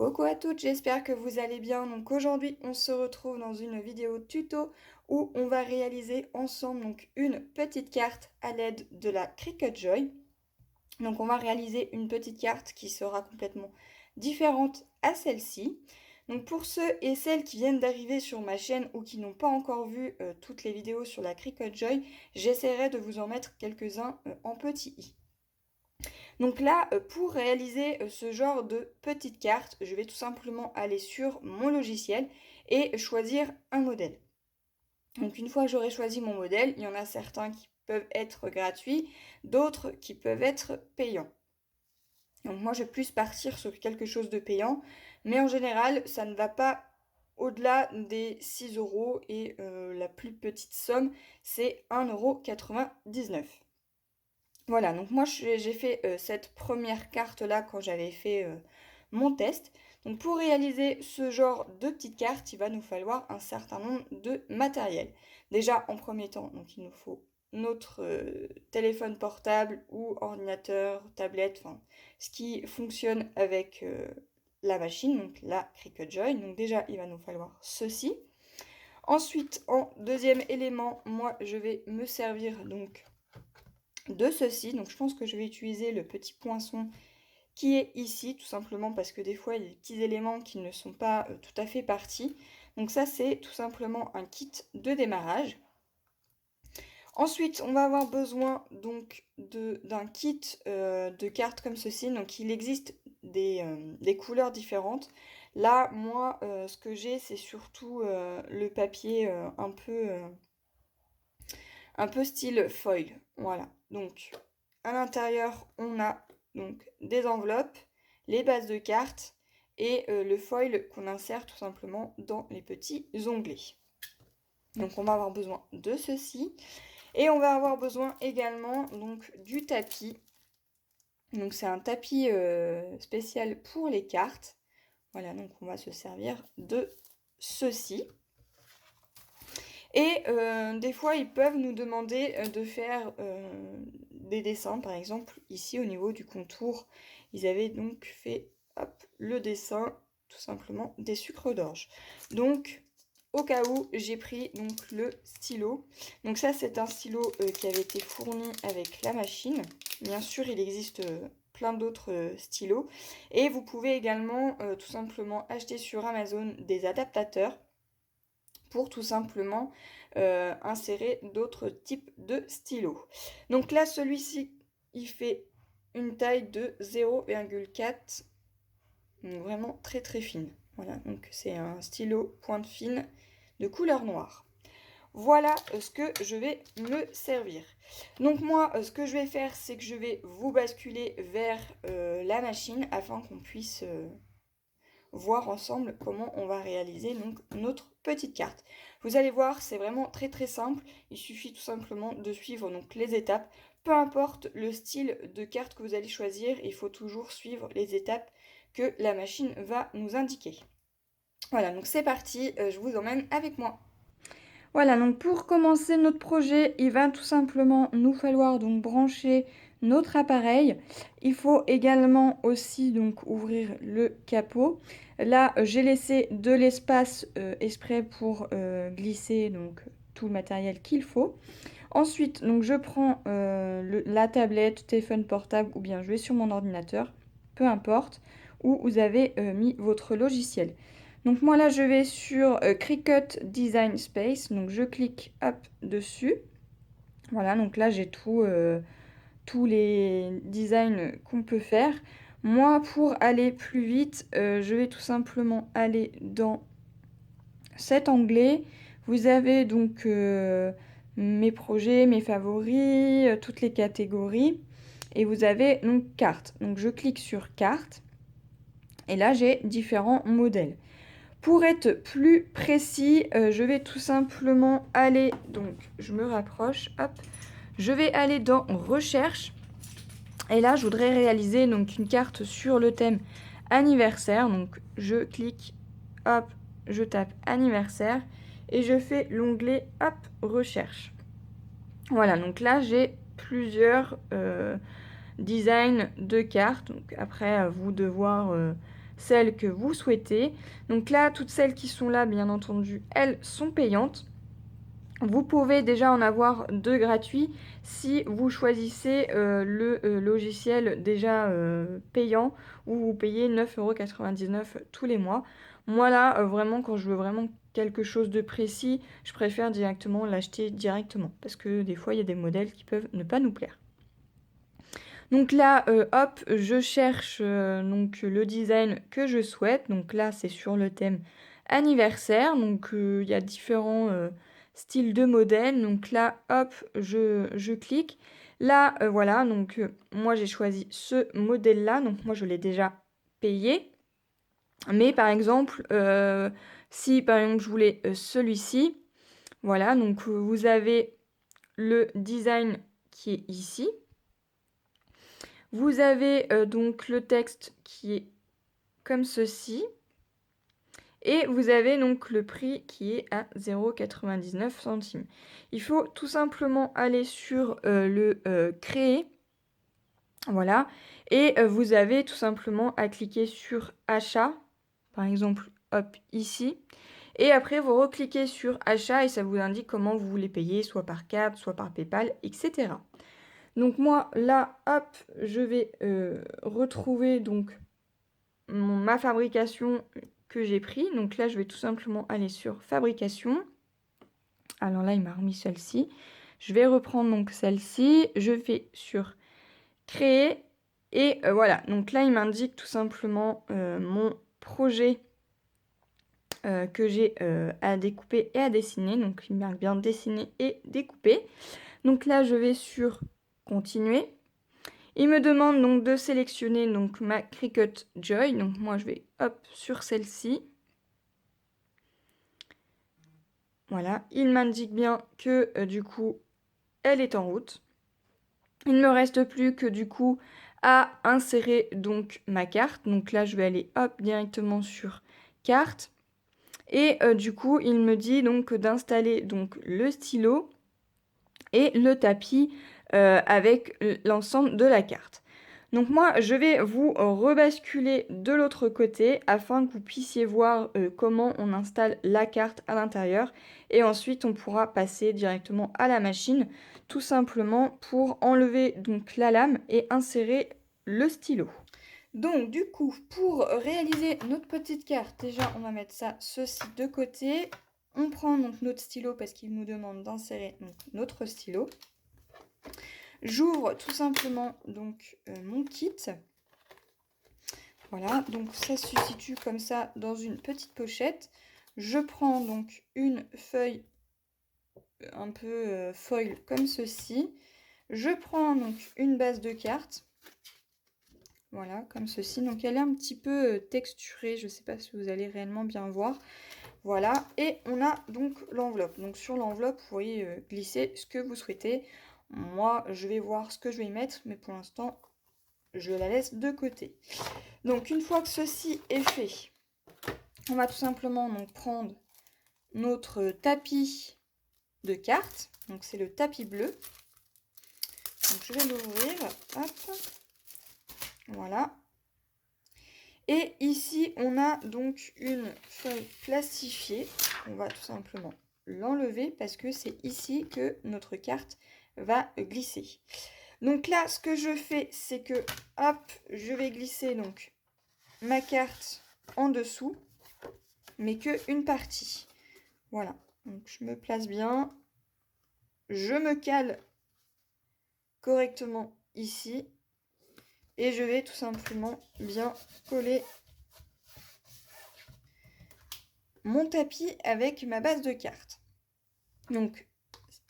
Coucou à toutes, j'espère que vous allez bien. Donc aujourd'hui, on se retrouve dans une vidéo tuto où on va réaliser ensemble une petite carte à l'aide de la Cricut Joy. Donc on va réaliser une petite carte qui sera complètement différente à celle-ci. Donc pour ceux et celles qui viennent d'arriver sur ma chaîne ou qui n'ont pas encore vu toutes les vidéos sur la Cricut Joy, j'essaierai de vous en mettre quelques-uns en petit i. Donc là, pour réaliser ce genre de petite carte, je vais tout simplement aller sur mon logiciel et choisir un modèle. Donc une fois que j'aurai choisi mon modèle, il y en a certains qui peuvent être gratuits, d'autres qui peuvent être payants. Donc moi, je vais plus partir sur quelque chose de payant, mais en général, ça ne va pas au-delà des 6 euros et la plus petite somme, c'est 1,99 €. Voilà, donc moi j'ai fait cette première carte-là quand j'avais fait mon test. Donc pour réaliser ce genre de petite carte, il va nous falloir un certain nombre de matériel. Déjà en premier temps, donc il nous faut notre téléphone portable ou ordinateur, tablette, enfin ce qui fonctionne avec la machine, donc la Cricut Joy. Donc déjà il va nous falloir ceci. Ensuite, en deuxième élément, moi je vais me servir donc de ceci. Donc je pense que je vais utiliser le petit poinçon qui est ici, tout simplement parce que des fois il y a des petits éléments qui ne sont pas tout à fait partis. Donc ça c'est tout simplement un kit de démarrage. Ensuite on va avoir besoin donc d'un kit de cartes comme ceci. Donc il existe des couleurs différentes. Là moi ce que j'ai c'est surtout le papier un peu style foil. Voilà. Donc, à l'intérieur, on a donc des enveloppes, les bases de cartes et le foil qu'on insère tout simplement dans les petits onglets. Donc, on va avoir besoin de ceci. Et on va avoir besoin également donc du tapis. Donc, c'est un tapis spécial pour les cartes. Voilà, donc on va se servir de ceci. Et des fois, ils peuvent nous demander de faire des dessins. Par exemple, ici, au niveau du contour, ils avaient donc fait hop, le dessin, tout simplement, des sucres d'orge. Donc, au cas où, j'ai pris donc, le stylo. Donc ça, c'est un stylo qui avait été fourni avec la machine. Bien sûr, il existe plein d'autres stylos. Et vous pouvez également tout simplement acheter sur Amazon des adaptateurs pour tout simplement insérer d'autres types de stylos. Donc là, celui-ci, il fait une taille de 0,4, donc vraiment très très fine. Voilà, donc c'est un stylo pointe fine de couleur noire. Voilà ce que je vais me servir. Donc moi, ce que je vais faire, c'est que je vais vous basculer vers la machine afin qu'on puisse voir ensemble comment on va réaliser donc notre petite carte. Vous allez voir, c'est vraiment très très simple. Il suffit tout simplement de suivre donc les étapes. Peu importe le style de carte que vous allez choisir, il faut toujours suivre les étapes que la machine va nous indiquer. Voilà, donc c'est parti, je vous emmène avec moi. Voilà, donc pour commencer notre projet, il va tout simplement nous falloir donc brancher notre appareil. Il faut également aussi donc ouvrir le capot. Là, j'ai laissé de l'espace exprès pour glisser donc tout le matériel qu'il faut. Ensuite, donc je prends la tablette, téléphone portable ou bien je vais sur mon ordinateur, peu importe, où vous avez mis votre logiciel. Donc moi là je vais sur Cricut Design Space, donc je clique hop dessus. Voilà, donc là j'ai tous les designs qu'on peut faire. Moi pour aller plus vite, je vais tout simplement aller dans cet onglet. Vous avez donc mes projets, mes favoris, toutes les catégories. Et vous avez donc carte. Donc je clique sur carte. Et là j'ai différents modèles. Pour être plus précis, je vais tout simplement aller, donc je me rapproche, hop, je vais aller dans recherche. Et là, je voudrais réaliser donc une carte sur le thème anniversaire. Donc je clique, hop, je tape anniversaire et je fais l'onglet hop, recherche. Voilà, donc là j'ai plusieurs designs de cartes. Donc après, à vous de voir celle que vous souhaitez. Donc là, toutes celles qui sont là, bien entendu, elles sont payantes. Vous pouvez déjà en avoir 2 gratuits si vous choisissez le logiciel déjà payant où vous payez 9,99 € tous les mois. Moi là, vraiment, quand je veux vraiment quelque chose de précis, je préfère directement l'acheter directement parce que des fois, il y a des modèles qui peuvent ne pas nous plaire. Donc là, hop, je cherche donc le design que je souhaite. Donc là, c'est sur le thème anniversaire. Donc il y a différents styles de modèles. Donc là, hop, je clique. Là, voilà, donc moi j'ai choisi ce modèle-là. Donc moi je l'ai déjà payé. Mais par exemple, si par exemple je voulais celui-ci, voilà, donc vous avez le design qui est ici. Vous avez donc le texte qui est comme ceci. Et vous avez donc le prix qui est à 0,99 centimes. Il faut tout simplement aller sur le créer. Voilà. Et vous avez tout simplement à cliquer sur achat. Par exemple, hop, ici. Et après, vous recliquez sur achat et ça vous indique comment vous voulez payer, soit par carte, soit par PayPal, etc. Donc moi, là, hop, je vais retrouver donc ma fabrication que j'ai pris. Donc là, je vais tout simplement aller sur fabrication. Alors là, il m'a remis celle-ci. Je vais reprendre donc celle-ci. Je fais sur créer. Et voilà, donc là, il m'indique tout simplement mon projet que j'ai à découper et à dessiner. Donc il marque bien dessiner et découper. Donc là, je vais sur continuer. Il me demande donc de sélectionner donc ma Cricut Joy. Donc moi je vais hop sur celle-ci. Voilà, il m'indique bien que du coup elle est en route. Il ne me reste plus que du coup à insérer donc ma carte. Donc là je vais aller hop directement sur carte. Et du coup il me dit donc d'installer donc le stylo et le tapis avec l'ensemble de la carte. Donc moi, je vais vous rebasculer de l'autre côté afin que vous puissiez voir comment on installe la carte à l'intérieur. Et ensuite, on pourra passer directement à la machine, tout simplement pour enlever donc la lame et insérer le stylo. Donc du coup, pour réaliser notre petite carte, déjà on va mettre ceci de côté. On prend donc notre stylo parce qu'il nous demande d'insérer notre stylo. J'ouvre tout simplement donc mon kit. Voilà, donc ça se situe comme ça dans une petite pochette. Je prends donc une feuille un peu foil comme ceci. Je prends donc une base de carte. Voilà, comme ceci. Donc elle est un petit peu texturée. Je ne sais pas si vous allez réellement bien voir. Voilà, et on a donc l'enveloppe. Donc sur l'enveloppe, vous voyez glisser ce que vous souhaitez. Moi, je vais voir ce que je vais y mettre, mais pour l'instant, je la laisse de côté. Donc une fois que ceci est fait, on va tout simplement donc prendre notre tapis de cartes. Donc c'est le tapis bleu. Donc je vais l'ouvrir. Hop. Voilà. Et ici, on a donc une feuille plastifiée. On va tout simplement l'enlever parce que c'est ici que notre carte va glisser. Donc là, ce que je fais, c'est que, hop, je vais glisser donc ma carte en dessous, mais que une partie. Voilà, donc je me place bien. Je me cale correctement ici. Et je vais tout simplement bien coller mon tapis avec ma base de cartes. Donc,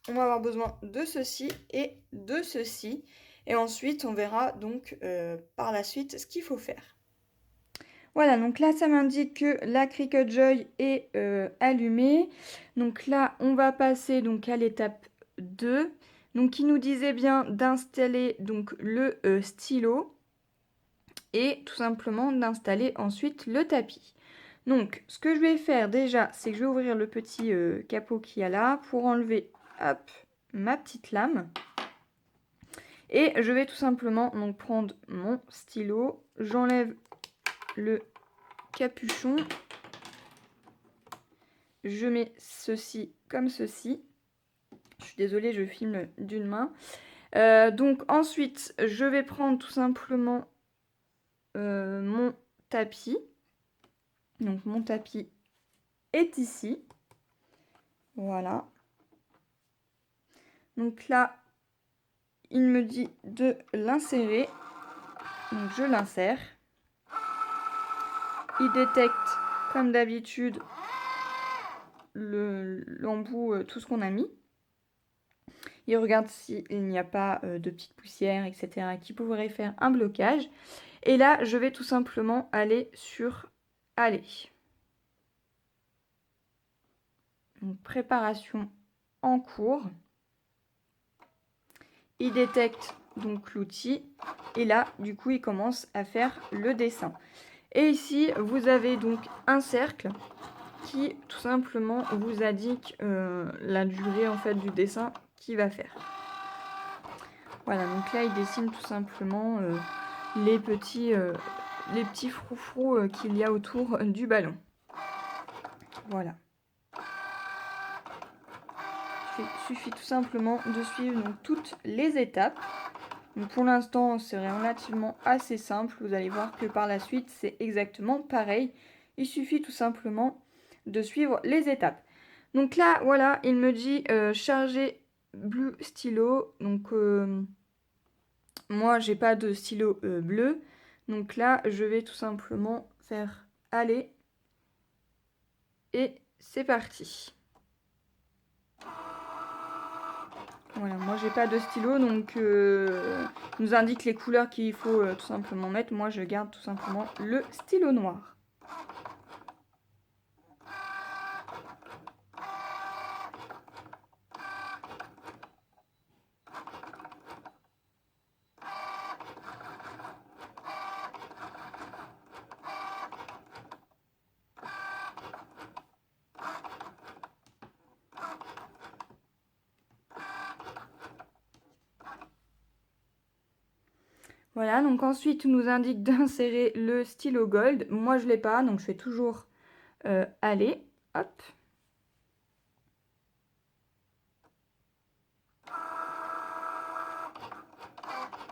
on va avoir besoin de ceci et de ceci. Et ensuite, on verra donc par la suite ce qu'il faut faire. Voilà, donc là, ça m'indique que la Cricut Joy est allumée. Donc là, on va passer donc à l'étape 2. Donc, il nous disait bien d'installer donc le stylo et tout simplement d'installer ensuite le tapis. Donc, ce que je vais faire déjà, c'est que je vais ouvrir le petit capot qu'il y a là pour enlever, hop, ma petite lame. Et je vais tout simplement donc prendre mon stylo, j'enlève le capuchon. Je mets ceci comme ceci. Je suis désolée, je filme d'une main. Donc ensuite, je vais prendre tout simplement mon tapis. Donc mon tapis est ici. Voilà. Donc là, il me dit de l'insérer. Donc je l'insère. Il détecte, comme d'habitude, l'embout, tout ce qu'on a mis. Il regarde s'il n'y a pas de petites poussières, etc. qui pourraient faire un blocage. Et là, je vais tout simplement aller sur Aller. Donc, préparation en cours. Il détecte donc l'outil. Et là, du coup, il commence à faire le dessin. Et ici, vous avez donc un cercle qui tout simplement vous indique la durée en fait du dessin qu'il va faire. Voilà, donc là il dessine tout simplement les petits froufrous qu'il y a autour du ballon. Voilà. Il suffit tout simplement de suivre donc, toutes les étapes. Donc, pour l'instant c'est relativement assez simple, vous allez voir que par la suite c'est exactement pareil. Il suffit tout simplement de suivre les étapes. Donc là, voilà, il me dit charger bleu stylo. Donc moi, j'ai pas de stylo bleu. Donc là, je vais tout simplement faire aller. Et c'est parti. Voilà, moi j'ai pas de stylo, donc il nous indique les couleurs qu'il faut tout simplement mettre. Moi, je garde tout simplement le stylo noir. Voilà, donc ensuite, il nous indique d'insérer le stylo gold. Moi, je l'ai pas, donc je fais toujours aller. Hop.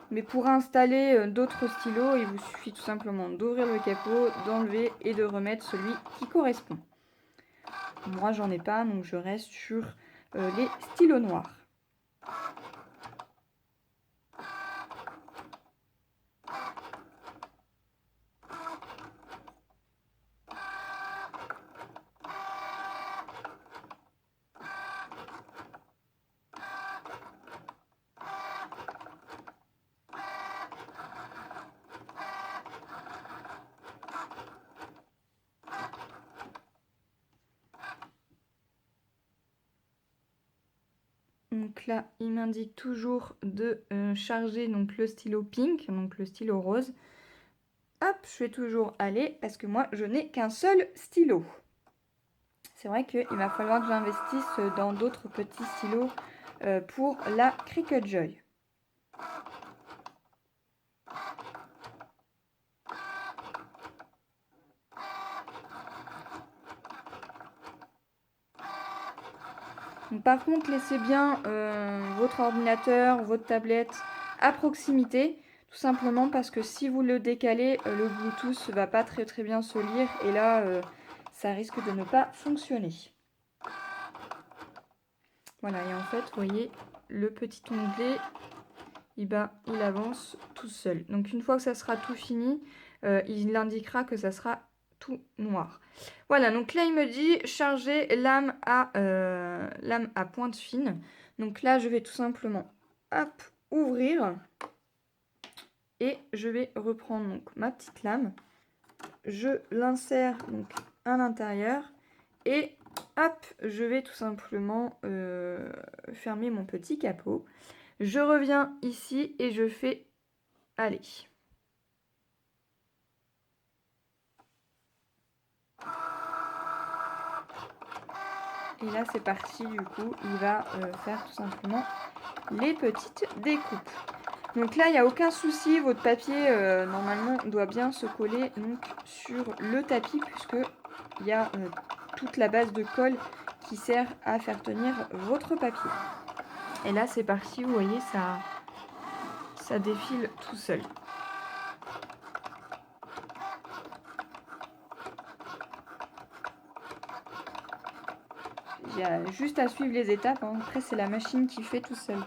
Mais pour installer d'autres stylos, il vous suffit tout simplement d'ouvrir le capot, d'enlever et de remettre celui qui correspond. Moi, j'en ai pas, donc je reste sur les stylos noirs. Donc là, il m'indique toujours de charger donc, le stylo pink, donc le stylo rose. Hop, je fais toujours aller parce que moi, je n'ai qu'un seul stylo. C'est vrai qu'il va falloir que j'investisse dans d'autres petits stylos pour la Cricut Joy. Donc, par contre, laissez bien votre ordinateur, votre tablette à proximité, tout simplement parce que si vous le décalez, le Bluetooth ne va pas très bien se lire et là, ça risque de ne pas fonctionner. Voilà, et en fait, vous voyez, le petit onglet, il avance tout seul. Donc une fois que ça sera tout fini, il indiquera que ça sera tout noir. Voilà, donc là il me dit charger lame à pointe fine. Donc là je vais tout simplement hop, ouvrir et je vais reprendre donc ma petite lame. Je l'insère donc à l'intérieur et hop, je vais tout simplement fermer mon petit capot. Je reviens ici et je fais aller. Et là, c'est parti, du coup, il va faire tout simplement les petites découpes. Donc là, il n'y a aucun souci, votre papier, normalement, doit bien se coller donc, sur le tapis, puisqu'il y a toute la base de colle qui sert à faire tenir votre papier. Et là, c'est parti, vous voyez, ça défile tout seul. J'ai juste à suivre les étapes, hein. Après c'est la machine qui fait tout seul.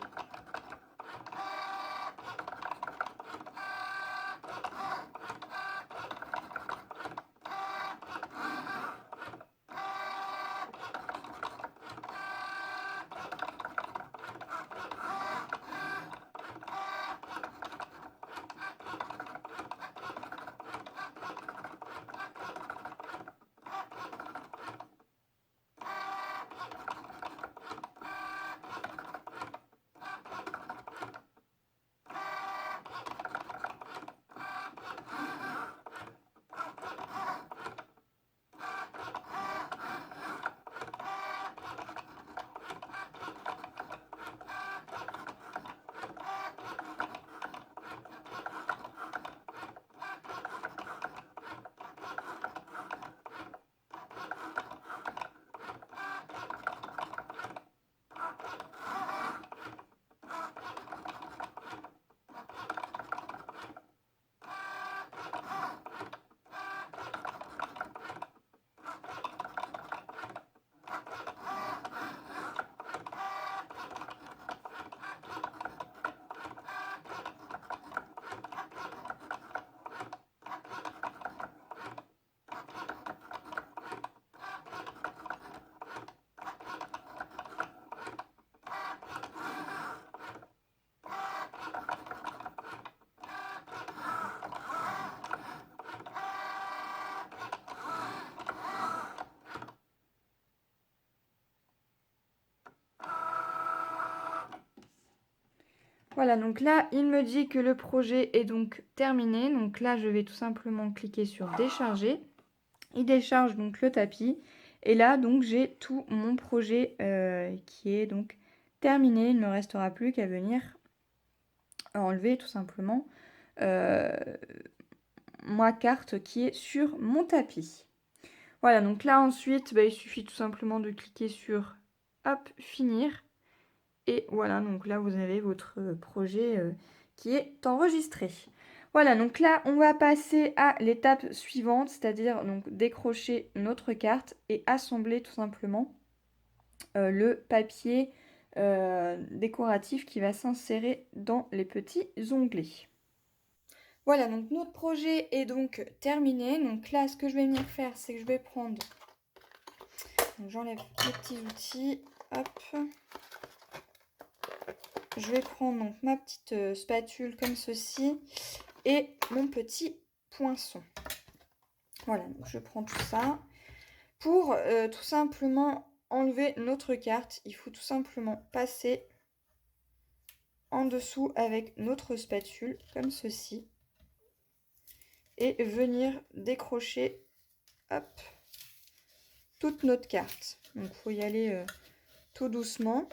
Voilà, donc là, il me dit que le projet est donc terminé. Donc là, je vais tout simplement cliquer sur décharger. Il décharge donc le tapis. Et là, donc, j'ai tout mon projet qui est donc terminé. Il ne me restera plus qu'à venir enlever tout simplement ma carte qui est sur mon tapis. Voilà, donc là, ensuite, il suffit tout simplement de cliquer sur hop, finir. Et voilà, donc là, vous avez votre projet qui est enregistré. Voilà, donc là, on va passer à l'étape suivante, c'est-à-dire donc décrocher notre carte et assembler tout simplement le papier décoratif qui va s'insérer dans les petits onglets. Voilà, donc notre projet est donc terminé. Donc là, ce que je vais venir faire, c'est que je vais prendre... J'enlève les petits outils. Hop. Je vais prendre donc ma petite spatule comme ceci et mon petit poinçon. Voilà, donc je prends tout ça. Pour tout simplement enlever notre carte, il faut tout simplement passer en dessous avec notre spatule comme ceci et venir décrocher hop, toute notre carte. Donc il faut y aller tout doucement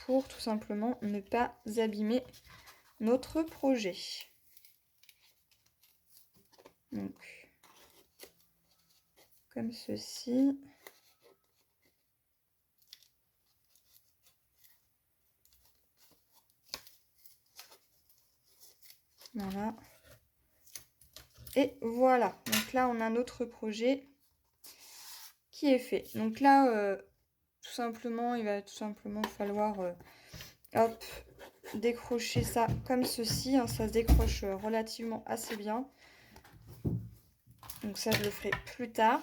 pour tout simplement ne pas abîmer notre projet. Donc, comme ceci. Voilà. Et voilà. Donc là, on a notre projet qui est fait. Donc là, tout simplement, il va tout simplement falloir hop, décrocher ça comme ceci. Hein, ça se décroche relativement assez bien. Donc ça, je le ferai plus tard.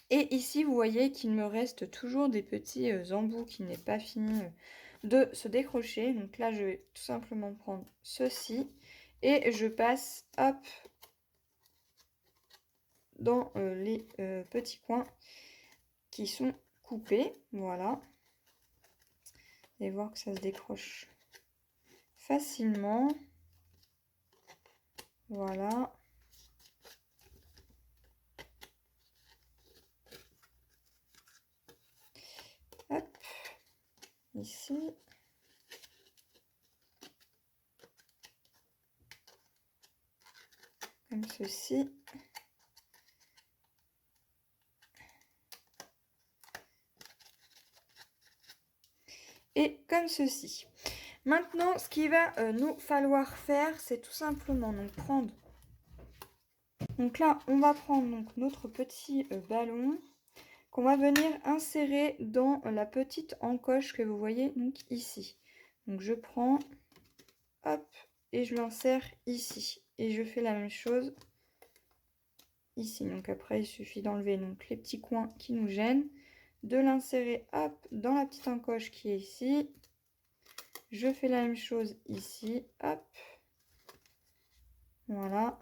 Et ici, vous voyez qu'il me reste toujours des petits embouts qui n'est pas fini de se décrocher. Donc là, je vais tout simplement prendre ceci et je passe, hop, dans les petits coins qui sont coupés. Voilà. Et voir que ça se décroche facilement. Voilà. Hop. Ici. comme ceci. Et comme ceci. Maintenant, ce qu'il va nous falloir faire, c'est tout simplement donc prendre. Donc là, on va prendre donc notre petit ballon qu'on va venir insérer dans la petite encoche que vous voyez donc ici. Donc je prends, hop, et je l'insère ici. Et je fais la même chose ici. Donc après, il suffit d'enlever donc les petits coins qui nous gênent, de l'insérer, hop, dans la petite encoche qui est ici. Je fais la même chose ici, hop. Voilà.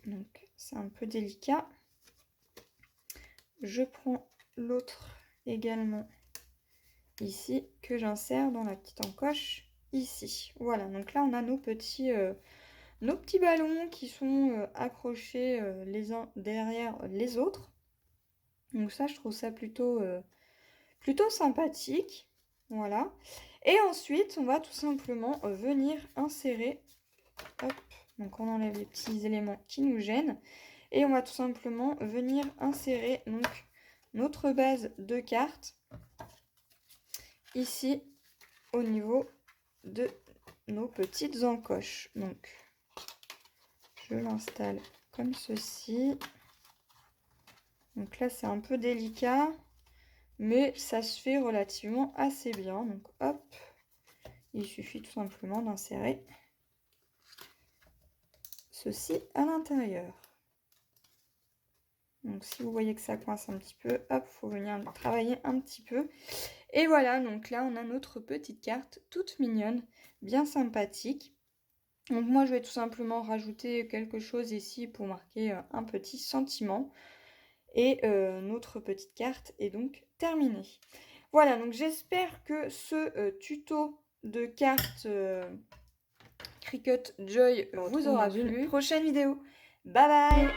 Donc c'est un peu délicat. Je prends l'autre également ici que j'insère dans la petite encoche ici. Voilà, donc là on a nos petits ballons qui sont accrochés les uns derrière les autres. Donc ça, je trouve ça plutôt sympathique. Voilà. Et ensuite, on va tout simplement venir insérer. Hop, donc on enlève les petits éléments qui nous gênent. Et on va tout simplement venir insérer donc notre base de cartes ici au niveau de nos petites encoches. Donc je l'installe comme ceci. Donc là c'est un peu délicat, mais ça se fait relativement assez bien. Donc hop, il suffit tout simplement d'insérer ceci à l'intérieur. Donc si vous voyez que ça coince un petit peu, hop, faut venir travailler un petit peu. Et voilà, donc là on a notre petite carte toute mignonne, bien sympathique. Donc moi je vais tout simplement rajouter quelque chose ici pour marquer un petit sentiment. Et notre petite carte est donc terminée. Voilà, donc j'espère que ce tuto de cartes Cricut Joy vous aura plu. Prochaine vidéo. Bye bye.